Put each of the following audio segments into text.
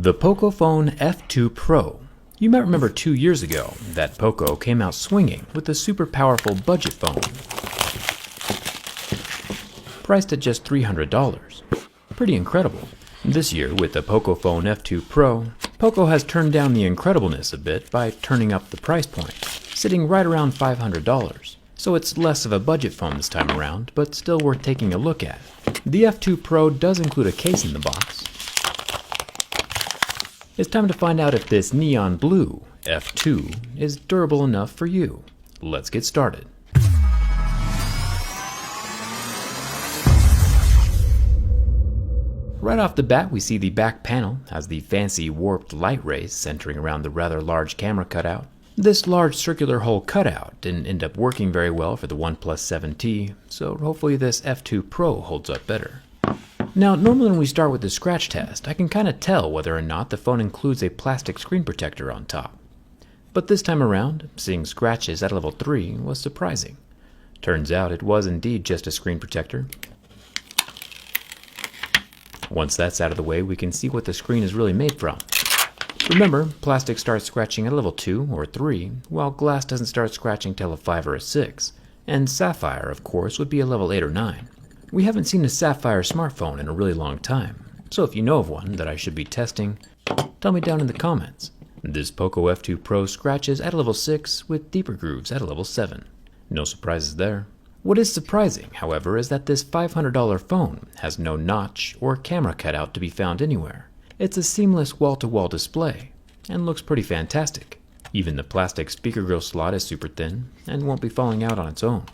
The Poco F2 Pro. You might remember 2 years ago that Poco came out swinging with a super powerful budget phone, priced at just $300. Pretty incredible. This year, with the Poco F2 Pro, Poco has turned down the incredibleness a bit by turning up the price point, sitting right around $500. So it's less of a budget phone this time around, but still worth taking a look at. The F2 Pro does include a case in the box. It's time to find out if this neon blue F2 is durable enough for you. Let's get started. Right off the bat, we see the back panel has the fancy warped light rays centering around the rather large camera cutout. This large circular hole cutout didn't end up working very well for the OnePlus 7T, so hopefully this F2 Pro holds up better. Now, normally when we start with the scratch test, I can kind of tell whether or not the phone includes a plastic screen protector on top. But this time around, seeing scratches at level 3 was surprising. Turns out it was indeed just a screen protector. Once that's out of the way, we can see what the screen is really made from. Remember, plastic starts scratching at level 2 or 3, while glass doesn't start scratching till a 5 or a 6, and sapphire, of course, would be a level 8 or 9. We haven't seen a sapphire smartphone in a really long time, so if you know of one that I should be testing, tell me down in the comments. This Poco F2 Pro scratches at level 6 with deeper grooves at a level 7. No surprises there. What is surprising, however, is that this $500 phone has no notch or camera cutout to be found anywhere. It's a seamless wall-to-wall display, and looks pretty fantastic. Even the plastic speaker grill slot is super thin, and won't be falling out on its own.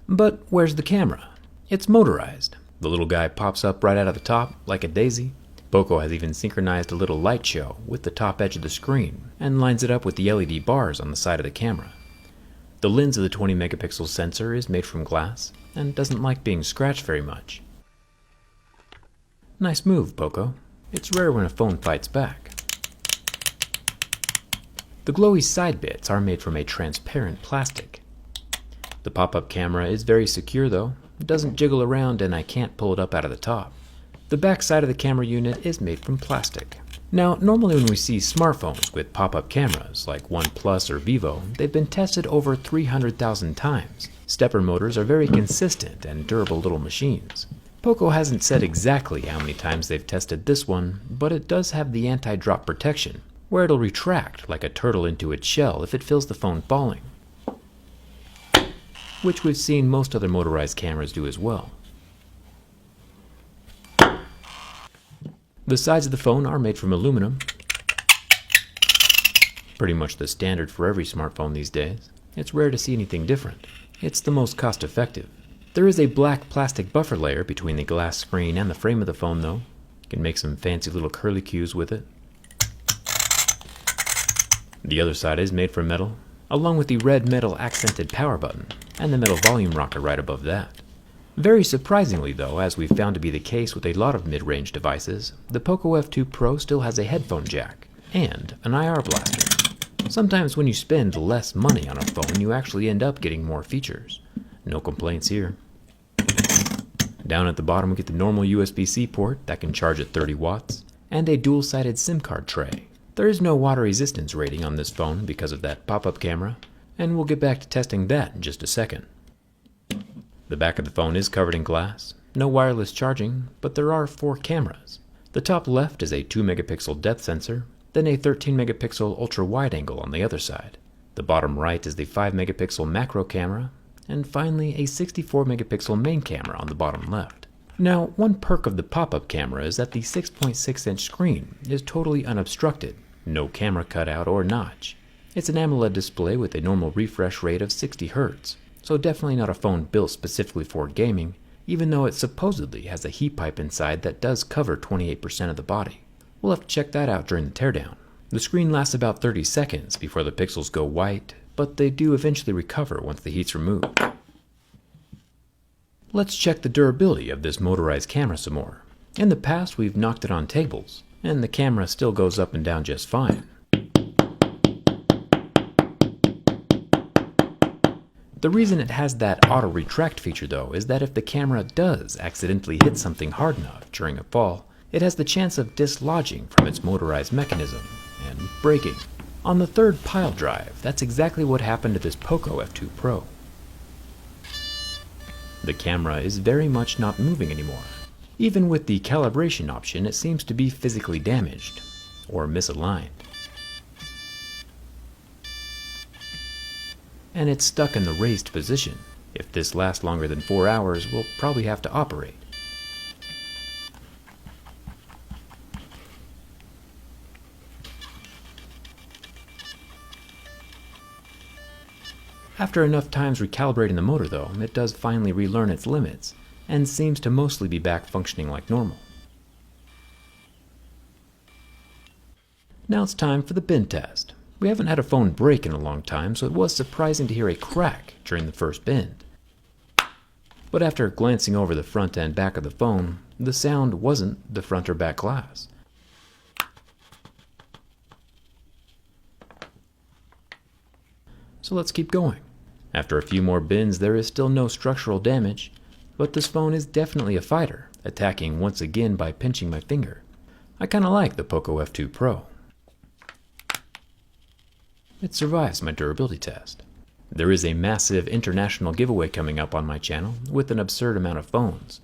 But where's the camera? It's motorized. The little guy pops up right out of the top, like a daisy. Poco has even synchronized a little light show with the top edge of the screen, and lines it up with the LED bars on the side of the camera. The lens of the 20 megapixel sensor is made from glass, and doesn't like being scratched very much. Nice move, Poco. It's rare when a phone fights back. The glowy side bits are made from a transparent plastic. The pop-up camera is very secure though. It doesn't jiggle around and I can't pull it up out of the top. The back side of the camera unit is made from plastic. Now, normally when we see smartphones with pop-up cameras like OnePlus or Vivo, they've been tested over 300,000 times. Stepper motors are very consistent and durable little machines. Poco hasn't said exactly how many times they've tested this one, but it does have the anti-drop protection, where it'll retract like a turtle into its shell if it feels the phone falling, which we've seen most other motorized cameras do as well. The sides of the phone are made from aluminum, pretty much the standard for every smartphone these days. It's rare to see anything different. It's the most cost-effective. There is a black plastic buffer layer between the glass screen and the frame of the phone though. You can make some fancy little curlicues with it. The other side is made from metal, along with the red metal accented power button and the metal volume rocker right above that. Very surprisingly though, as we've found to be the case with a lot of mid-range devices, the Poco F2 Pro still has a headphone jack and an IR blaster. Sometimes when you spend less money on a phone, you actually end up getting more features. No complaints here. Down at the bottom we get the normal USB-C port that can charge at 30 watts, and a dual-sided SIM card tray. There is no water resistance rating on this phone because of that pop-up camera, and we'll get back to testing that in just a second. The back of the phone is covered in glass, no wireless charging, but there are 4 cameras. The top left is a 2 megapixel depth sensor, then a 13 megapixel ultra-wide angle on the other side. The bottom right is the 5 megapixel macro camera, and finally a 64 megapixel main camera on the bottom left. Now, one perk of the pop-up camera is that the 6.6 inch screen is totally unobstructed, no camera cutout or notch. It's an AMOLED display with a normal refresh rate of 60 Hz, so definitely not a phone built specifically for gaming, even though it supposedly has a heat pipe inside that does cover 28% of the body. We'll have to check that out during the teardown. The screen lasts about 30 seconds before the pixels go white, but they do eventually recover once the heat's removed. Let's check the durability of this motorized camera some more. In the past we've knocked it on tables, and the camera still goes up and down just fine. The reason it has that auto retract feature though is that if the camera does accidentally hit something hard enough during a fall, it has the chance of dislodging from its motorized mechanism and breaking. On the third pile drive, that's exactly what happened to this Poco F2 Pro. The camera is very much not moving anymore. Even with the calibration option, it seems to be physically damaged or misaligned. And it's stuck in the raised position. If this lasts longer than 4 hours, we'll probably have to operate. After enough times recalibrating the motor though, it does finally relearn its limits, and seems to mostly be back functioning like normal. Now it's time for the bin test. We haven't had a phone break in a long time, so it was surprising to hear a crack during the first bend. But after glancing over the front and back of the phone, the sound wasn't the front or back glass. So let's keep going. After a few more bends, there is still no structural damage, but this phone is definitely a fighter, attacking once again by pinching my finger. I kinda like the Poco F2 Pro. It survives my durability test. There is a massive international giveaway coming up on my channel with an absurd amount of phones.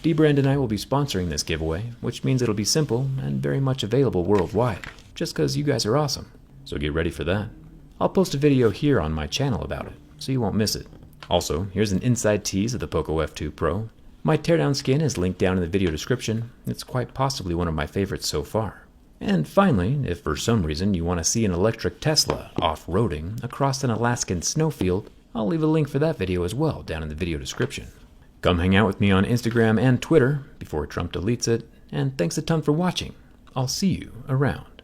D-Brand and I will be sponsoring this giveaway, which means it'll be simple and very much available worldwide, just because you guys are awesome. So get ready for that. I'll post a video here on my channel about it, so you won't miss it. Also, here's an inside tease of the Poco F2 Pro. My teardown skin is linked down in the video description. It's quite possibly one of my favorites so far. And finally, if for some reason you want to see an electric Tesla off-roading across an Alaskan snowfield, I'll leave a link for that video as well down in the video description. Come hang out with me on Instagram and Twitter before Trump deletes it, and thanks a ton for watching. I'll see you around.